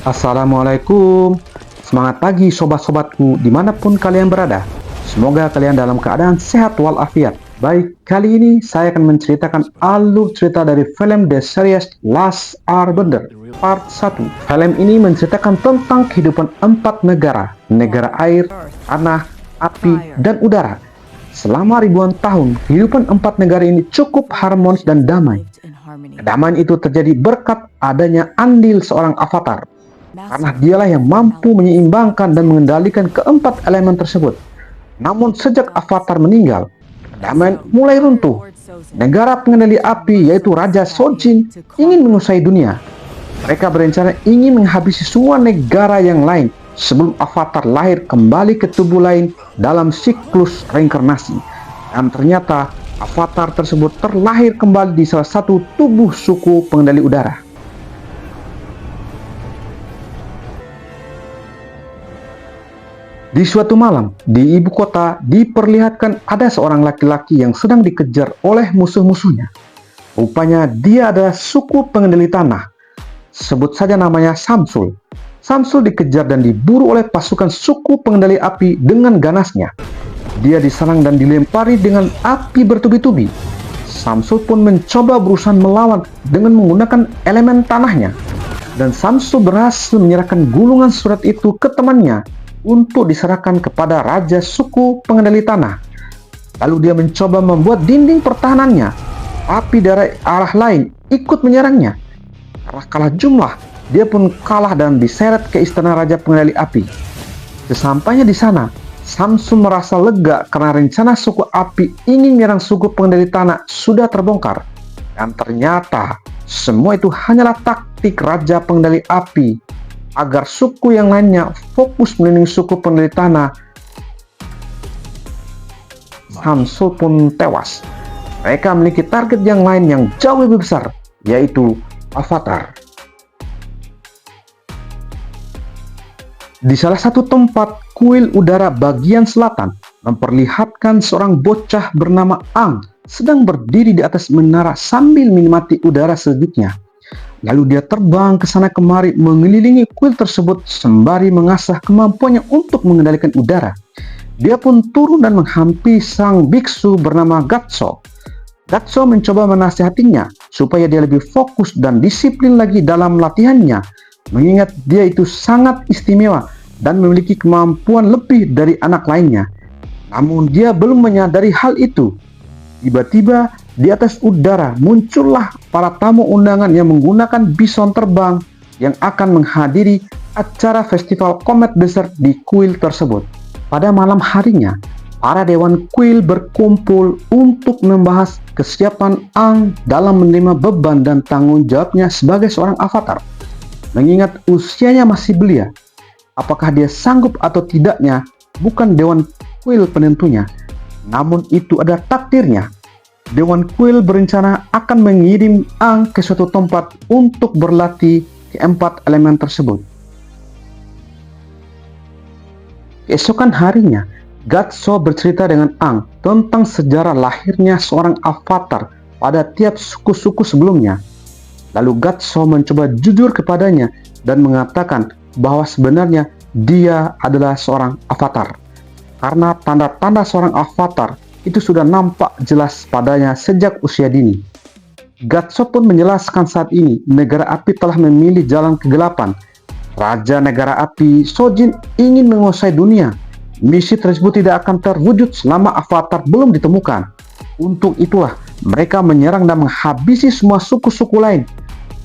Assalamualaikum. Semangat pagi sobat-sobatku dimanapun kalian berada. Semoga kalian dalam keadaan sehat walafiat. Baik, kali ini saya akan menceritakan alur cerita dari film The Series Last Airbender Part 1. Film ini menceritakan tentang kehidupan 4 negara. Negara air, tanah, api, dan udara. Selama ribuan tahun, kehidupan 4 negara ini cukup harmonis dan damai. Kedamaian itu terjadi berkat adanya andil seorang avatar. Karena dialah yang mampu menyeimbangkan dan mengendalikan keempat elemen tersebut. Namun sejak Avatar meninggal, kedamaian mulai runtuh. Negara pengendali api yaitu Raja Sojin ingin menguasai dunia. Mereka berencana ingin menghabisi semua negara yang lain sebelum Avatar lahir kembali ke tubuh lain dalam siklus reinkarnasi. Dan ternyata Avatar tersebut terlahir kembali di salah satu tubuh suku pengendali udara. Di suatu malam, di ibu kota diperlihatkan ada seorang laki-laki yang sedang dikejar oleh musuh-musuhnya. Rupanya dia adalah suku pengendali tanah. Sebut saja namanya Samsul. Samsul dikejar dan diburu oleh pasukan suku pengendali api dengan ganasnya. Dia diserang dan dilempari dengan api bertubi-tubi. Samsul pun mencoba berusaha melawan dengan menggunakan elemen tanahnya. Dan Samsul berhasil menyerahkan gulungan surat itu ke temannya untuk diserahkan kepada raja suku pengendali tanah. Lalu dia mencoba membuat dinding pertahanannya, tapi dari arah lain ikut menyerangnya. Karena kalah jumlah, dia pun kalah dan diseret ke istana raja pengendali api. Sesampainya di sana, Samsul merasa lega karena rencana suku api ingin menyerang suku pengendali tanah sudah terbongkar. Dan ternyata semua itu hanyalah taktik raja pengendali api agar suku yang lainnya fokus melindungi suku pengendali tanah. Samsul pun tewas. Mereka memiliki target yang lain yang jauh lebih besar, yaitu Avatar. Di salah satu tempat kuil udara bagian selatan memperlihatkan seorang bocah bernama Aang sedang berdiri di atas menara sambil menikmati udara sejuk-nya. Lalu dia terbang ke sana kemari mengelilingi kuil tersebut sembari mengasah kemampuannya untuk mengendalikan udara. Dia pun turun dan menghampiri sang biksu bernama Gatso. Gatso mencoba menasihatinya supaya dia lebih fokus dan disiplin lagi dalam latihannya, mengingat dia itu sangat istimewa dan memiliki kemampuan lebih dari anak lainnya. Namun dia belum menyadari hal itu. Tiba-tiba di atas udara muncullah para tamu undangan yang menggunakan bison terbang yang akan menghadiri acara festival komet besar di kuil tersebut. Pada malam harinya, para dewan kuil berkumpul untuk membahas kesiapan Aang dalam menerima beban dan tanggung jawabnya sebagai seorang avatar. Mengingat usianya masih belia, apakah dia sanggup atau tidaknya bukan dewan kuil penentunya, namun itu adalah takdirnya. Dewan kuil berencana akan mengirim Aang ke suatu tempat untuk berlatih keempat elemen tersebut. Keesokan harinya, Gatso bercerita dengan Aang tentang sejarah lahirnya seorang avatar pada tiap suku-suku sebelumnya. Lalu Gatso mencoba jujur kepadanya dan mengatakan bahwa sebenarnya dia adalah seorang avatar. Karena tanda-tanda seorang avatar itu sudah nampak jelas padanya sejak usia dini. Gatso pun menjelaskan saat ini negara api telah memilih jalan kegelapan. Raja negara api Sojin ingin menguasai dunia. Misi tersebut tidak akan terwujud selama avatar belum ditemukan. Untuk itulah mereka menyerang dan menghabisi semua suku-suku lain.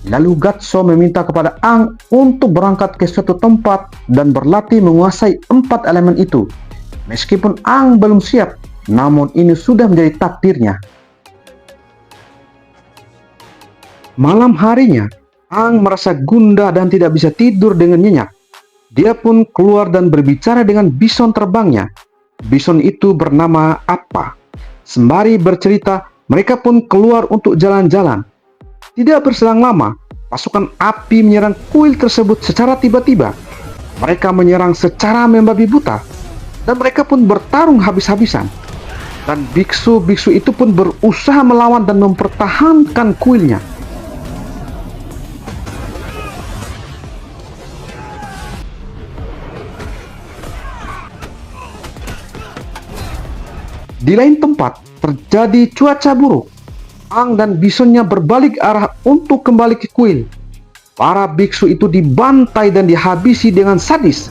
Lalu Gatso meminta kepada Aang untuk berangkat ke suatu tempat dan berlatih menguasai 4 elemen itu. Meskipun Aang belum siap, namun ini sudah menjadi takdirnya. Malam harinya, Aang merasa gundah dan tidak bisa tidur dengan nyenyak. Dia pun keluar dan berbicara dengan bison terbangnya. Bison itu bernama Appa. Sembari bercerita, mereka pun keluar untuk jalan-jalan. Tidak berselang lama, pasukan api menyerang kuil tersebut secara tiba-tiba. Mereka menyerang secara membabi buta, dan mereka pun bertarung habis-habisan. Dan biksu-biksu itu pun berusaha melawan dan mempertahankan kuilnya. Di lain tempat, terjadi cuaca buruk. Ang dan bisonnya berbalik arah untuk kembali ke kuil. Para biksu itu dibantai dan dihabisi dengan sadis.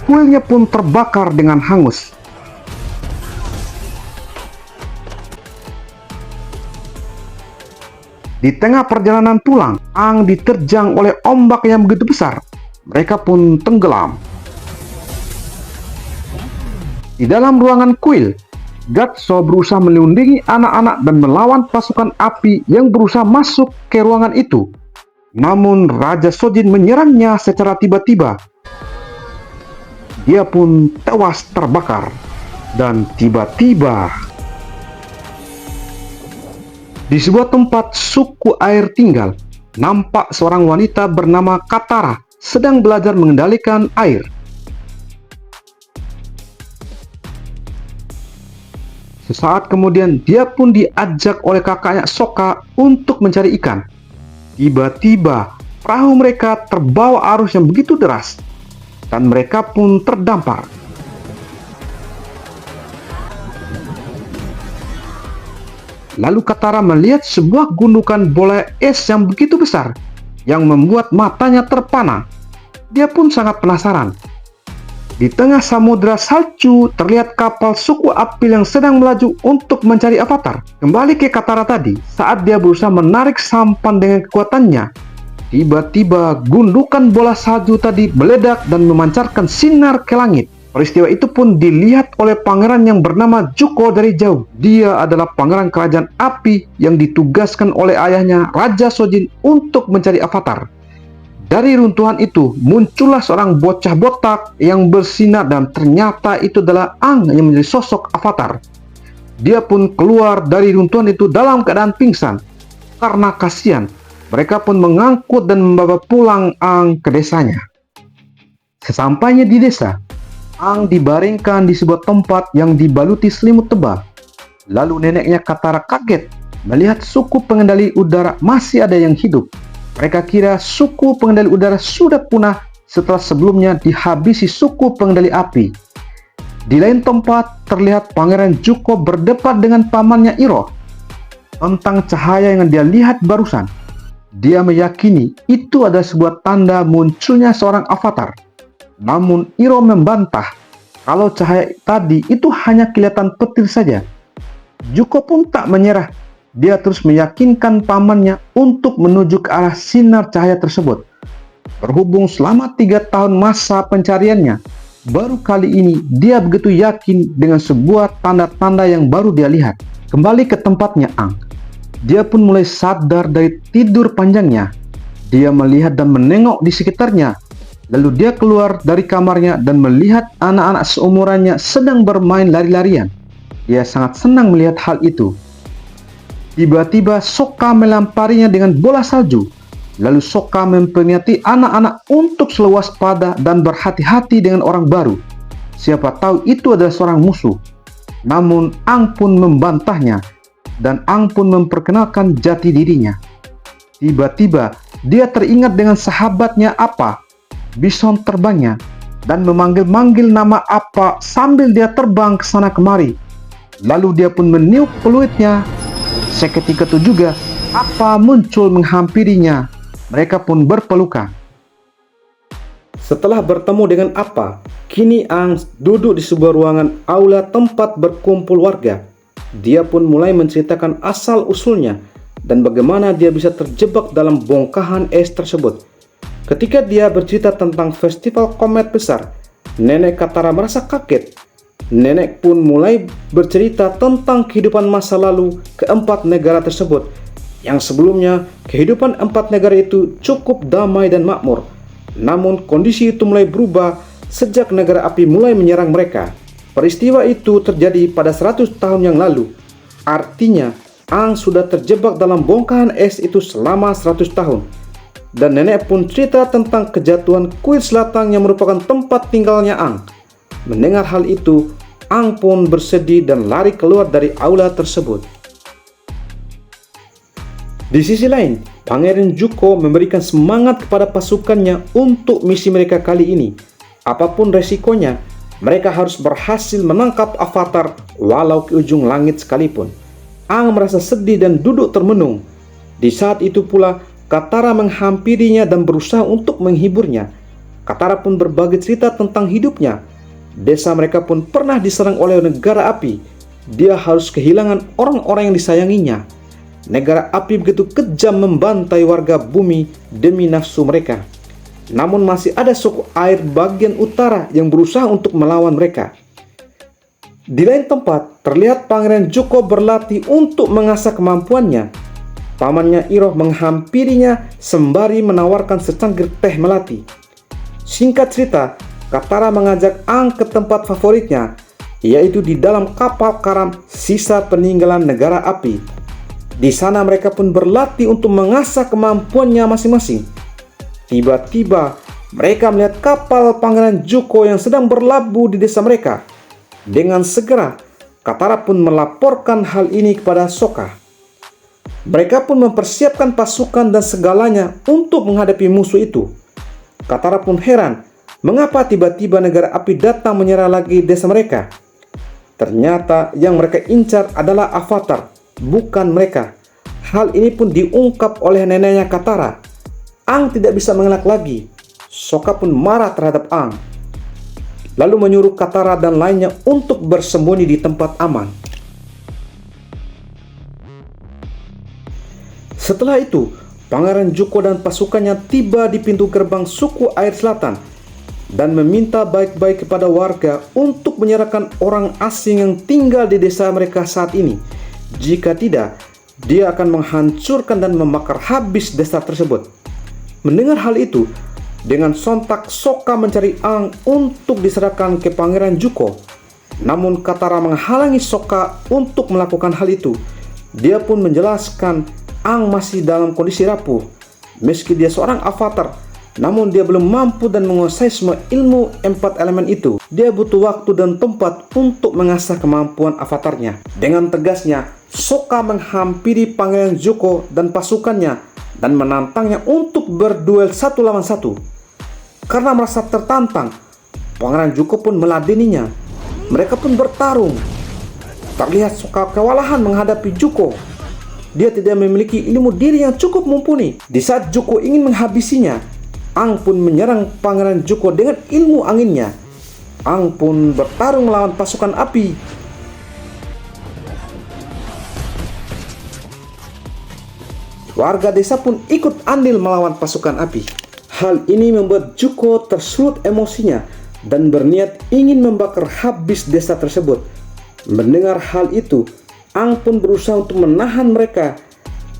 Kuilnya pun terbakar dengan hangus. Di tengah perjalanan pulang, Ang diterjang oleh ombak yang begitu besar. Mereka pun tenggelam. Di dalam ruangan kuil, Gatso berusaha melindungi anak-anak dan melawan pasukan api yang berusaha masuk ke ruangan itu. Namun Raja Sojin menyerangnya secara tiba-tiba. Dia pun tewas terbakar. Dan tiba-tiba, di sebuah tempat suku air tinggal, nampak seorang wanita bernama Katara sedang belajar mengendalikan air. Sesaat kemudian, dia pun diajak oleh kakaknya Sokka untuk mencari ikan. Tiba-tiba, perahu mereka terbawa arus yang begitu deras, dan mereka pun terdampar. Lalu Katara melihat sebuah gundukan bola es yang begitu besar, yang membuat matanya terpana. Dia pun sangat penasaran. Di tengah samudera salju, terlihat kapal suku Apil yang sedang melaju untuk mencari Avatar. Kembali ke Katara tadi, saat dia berusaha menarik sampan dengan kekuatannya, tiba-tiba gundukan bola salju tadi meledak dan memancarkan sinar ke langit. Peristiwa itu pun dilihat oleh pangeran yang bernama Zuko dari jauh. Dia adalah pangeran kerajaan api yang ditugaskan oleh ayahnya, Raja Sojin, untuk mencari Avatar. Dari runtuhan itu, muncullah seorang bocah botak yang bersinar dan ternyata itu adalah Ang yang menjadi sosok Avatar. Dia pun keluar dari runtuhan itu dalam keadaan pingsan. Karena kasihan, mereka pun mengangkut dan membawa pulang Ang ke desanya. Sesampainya di desa, Ang dibaringkan di sebuah tempat yang dibaluti selimut tebal. Lalu neneknya Katara kaget melihat suku pengendali udara masih ada yang hidup. Mereka kira suku pengendali udara sudah punah setelah sebelumnya dihabisi suku pengendali api. Di lain tempat, terlihat Pangeran Zuko berdebat dengan pamannya Iroh tentang cahaya yang dia lihat barusan. Dia meyakini itu adalah sebuah tanda munculnya seorang Avatar. Namun Iroh membantah kalau cahaya tadi itu hanya kelihatan petir saja. Zuko pun tak menyerah. Dia terus meyakinkan pamannya untuk menuju ke arah sinar cahaya tersebut. Berhubung selama 3 tahun masa pencariannya, baru kali ini dia begitu yakin dengan sebuah tanda-tanda yang baru dia lihat. Kembali ke tempatnya Ang, dia pun mulai sadar dari tidur panjangnya. Dia melihat dan menengok di sekitarnya. Lalu dia keluar dari kamarnya dan melihat anak-anak seumurannya sedang bermain lari-larian. Dia sangat senang melihat hal itu. Tiba-tiba Sokka melamparinya dengan bola salju. Lalu Sokka memperingati anak-anak untuk selalu waspada dan berhati-hati dengan orang baru. Siapa tahu itu adalah seorang musuh. Namun Ang pun membantahnya, dan Ang pun memperkenalkan jati dirinya. Tiba-tiba dia teringat dengan sahabatnya Appa, bison terbangnya, dan memanggil-manggil nama Appa sambil dia terbang ke sana kemari. Lalu dia pun meniup peluitnya. Seketika itu juga Appa muncul menghampirinya. Mereka pun berpelukan. Setelah bertemu dengan Appa, kini Ang duduk di sebuah ruangan aula tempat berkumpul warga. Dia pun mulai menceritakan asal-usulnya dan bagaimana dia bisa terjebak dalam bongkahan es tersebut. Ketika dia bercerita tentang festival komet besar, nenek Katara merasa kaget. Nenek pun mulai bercerita tentang kehidupan masa lalu keempat negara tersebut, yang sebelumnya kehidupan 4 negara itu cukup damai dan makmur. Namun kondisi itu mulai berubah sejak negara api mulai menyerang mereka. Peristiwa itu terjadi pada 100 tahun yang lalu. Artinya, Ang sudah terjebak dalam bongkahan es itu selama 100 tahun. Dan nenek pun cerita tentang kejatuhan kuil selatan yang merupakan tempat tinggalnya Ang. Mendengar hal itu, Ang pun bersedih dan lari keluar dari aula tersebut. Di sisi lain, Pangeran Zuko memberikan semangat kepada pasukannya untuk misi mereka kali ini. Apapun resikonya, Mereka harus berhasil menangkap Avatar walau ke ujung langit sekalipun. Aang merasa sedih dan duduk termenung. Di saat itu pula, Katara menghampirinya dan berusaha untuk menghiburnya. Katara pun berbagi cerita tentang hidupnya. Desa mereka pun pernah diserang oleh negara api. Dia harus kehilangan orang-orang yang disayanginya. Negara api begitu kejam membantai warga bumi demi nafsu mereka. Namun masih ada suku air bagian utara yang berusaha untuk melawan mereka. Di lain tempat, terlihat Pangeran Zuko berlatih untuk mengasah kemampuannya. Pamannya Iroh menghampirinya sembari menawarkan secangkir teh melati. Singkat cerita, Katara mengajak Aang ke tempat favoritnya, yaitu di dalam kapal karam sisa peninggalan negara api. Di sana mereka pun berlatih untuk mengasah kemampuannya masing-masing. Tiba-tiba, mereka melihat kapal Pangeran Zuko yang sedang berlabuh di desa mereka. Dengan segera, Katara pun melaporkan hal ini kepada Sokka. Mereka pun mempersiapkan pasukan dan segalanya untuk menghadapi musuh itu. Katara pun heran, mengapa tiba-tiba negara api datang menyerang lagi desa mereka. Ternyata yang mereka incar adalah Avatar, bukan mereka. Hal ini pun diungkap oleh neneknya Katara. Aang tidak bisa mengelak lagi. Sokka pun marah terhadap Aang, lalu menyuruh Katara dan lainnya untuk bersembunyi di tempat aman. Setelah itu, Pangeran Zuko dan pasukannya tiba di pintu gerbang suku air selatan dan meminta baik-baik kepada warga untuk menyerahkan orang asing yang tinggal di desa mereka saat ini. Jika tidak, dia akan menghancurkan dan membakar habis desa tersebut. Mendengar hal itu, dengan sontak Sokka mencari Aang untuk diserahkan ke Pangeran Zuko. Namun Katara menghalangi Sokka untuk melakukan hal itu. Dia pun menjelaskan Aang masih dalam kondisi rapuh. Meski dia seorang avatar, namun dia belum mampu dan menguasai semua ilmu 4 elemen itu. Dia butuh waktu dan tempat untuk mengasah kemampuan avatarnya. Dengan tegasnya, Sokka menghampiri Pangeran Zuko dan pasukannya dan menantangnya untuk berduel 1 lawan 1. Karena merasa tertantang, Pangeran Zuko pun meladeninya. Mereka pun bertarung. Terlihat Sokka kewalahan menghadapi Zuko. Dia tidak memiliki ilmu diri yang cukup mumpuni. Di saat Zuko ingin menghabisinya, Aang pun menyerang Pangeran Zuko dengan ilmu anginnya. Aang pun bertarung melawan pasukan api. Warga desa pun ikut andil melawan pasukan api. Hal ini membuat Zuko tersulut emosinya dan berniat ingin membakar habis desa tersebut. Mendengar hal itu, Aang pun berusaha untuk menahan mereka.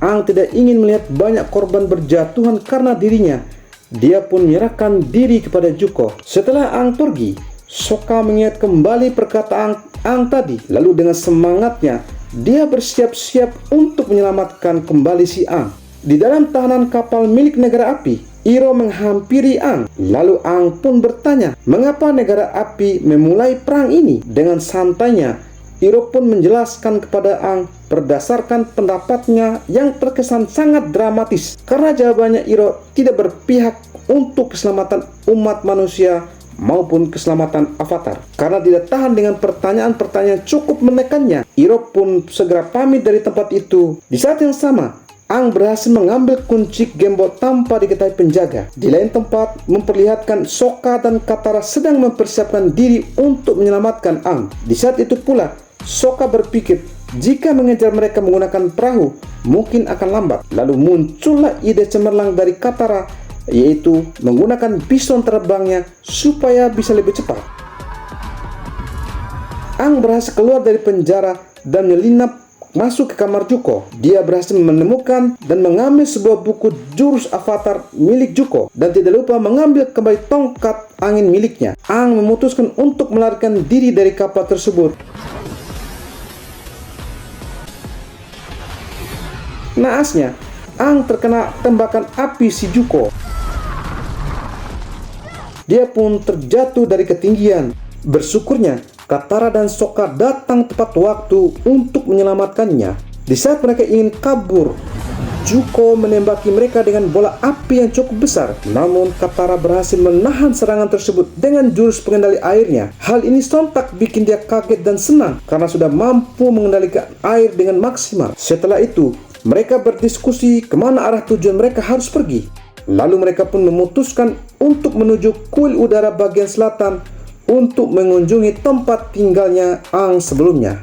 Aang tidak ingin melihat banyak korban berjatuhan karena dirinya. Dia pun menyerahkan diri kepada Zuko. Setelah Aang pergi, Sokka mengingat kembali perkataan Aang tadi. Lalu dengan semangatnya, dia bersiap-siap untuk menyelamatkan kembali si Aang. Di dalam tahanan kapal milik negara api, Iroh menghampiri Aang. Lalu Aang pun bertanya, mengapa negara api memulai perang ini? Dengan santainya, Iroh pun menjelaskan kepada Aang berdasarkan pendapatnya yang terkesan sangat dramatis. Karena jawabannya Iroh tidak berpihak untuk keselamatan umat manusia maupun keselamatan Avatar. Karena tidak tahan dengan pertanyaan-pertanyaan cukup menekannya, Iroh pun segera pamit dari tempat itu. Di saat yang sama, Aang berhasil mengambil kunci gembok tanpa diketahui penjaga. Di lain tempat, memperlihatkan Sokka dan Katara sedang mempersiapkan diri untuk menyelamatkan Aang. Di saat itu pula, Sokka berpikir jika mengejar mereka menggunakan perahu, mungkin akan lambat. Lalu muncullah ide cemerlang dari Katara, yaitu menggunakan bison terbangnya supaya bisa lebih cepat. Aang berhasil keluar dari penjara dan menyelinap masuk ke kamar Zuko. Dia berhasil menemukan dan mengambil sebuah buku jurus avatar milik Zuko dan tidak lupa mengambil kembali tongkat angin miliknya. Aang memutuskan untuk melarikan diri dari kapal tersebut. Naasnya, Aang terkena tembakan api si Zuko. Dia pun terjatuh dari ketinggian. Bersyukurnya, Katara dan Sokka datang tepat waktu untuk menyelamatkannya. Di saat mereka ingin kabur, Zuko menembaki mereka dengan bola api yang cukup besar. Namun Katara berhasil menahan serangan tersebut dengan jurus pengendali airnya. Hal ini sontak bikin dia kaget dan senang karena sudah mampu mengendalikan air dengan maksimal. Setelah itu, mereka berdiskusi kemana arah tujuan mereka harus pergi. Lalu mereka pun memutuskan untuk menuju kuil udara bagian selatan untuk mengunjungi tempat tinggalnya Aang sebelumnya.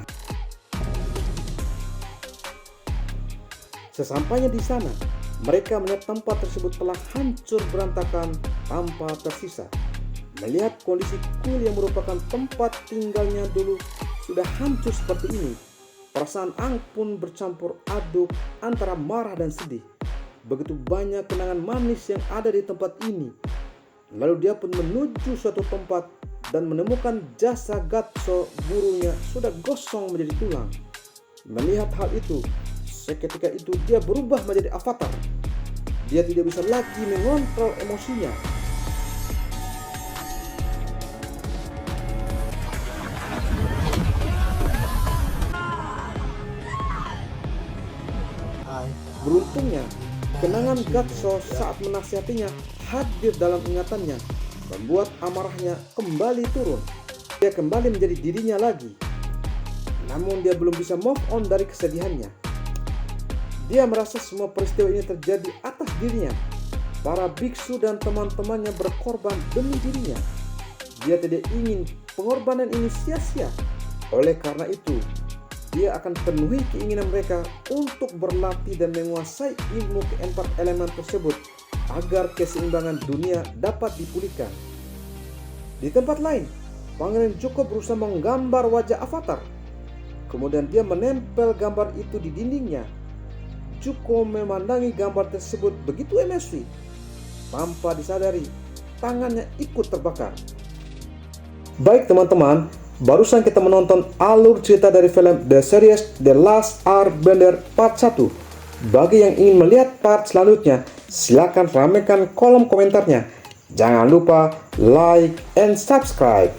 Sesampainya di sana, mereka melihat tempat tersebut telah hancur berantakan tanpa tersisa. Melihat kondisi kuil yang merupakan tempat tinggalnya dulu sudah hancur seperti ini, perasaan Aang pun bercampur aduk antara marah dan sedih. Begitu banyak kenangan manis yang ada di tempat ini. Lalu dia pun menuju suatu tempat dan menemukan jasad Gatso, gurunya sudah gosong menjadi tulang. Melihat hal itu, seketika itu dia berubah menjadi avatar. Dia tidak bisa lagi mengontrol emosinya. Beruntungnya, kenangan Gatso saat menasihatinya hadir dalam ingatannya, membuat amarahnya kembali turun. Dia kembali menjadi dirinya lagi. Namun dia belum bisa move on dari kesedihannya. Dia merasa semua peristiwa ini terjadi atas dirinya. Para biksu dan teman-temannya berkorban demi dirinya. Dia tidak ingin pengorbanan ini sia-sia. Oleh karena itu, dia akan penuhi keinginan mereka untuk berlatih dan menguasai ilmu keempat elemen tersebut agar keseimbangan dunia dapat dipulihkan. Di tempat lain, Pangeran Zuko berusaha menggambar wajah avatar. Kemudian dia menempel gambar itu di dindingnya. Zuko memandangi gambar tersebut begitu emosi. Tanpa disadari, tangannya ikut terbakar. Baik teman-teman, barusan kita menonton alur cerita dari film The Series The Last Airbender Part 1. Bagi yang ingin melihat part selanjutnya, silakan ramaikan kolom komentarnya. Jangan lupa like and subscribe.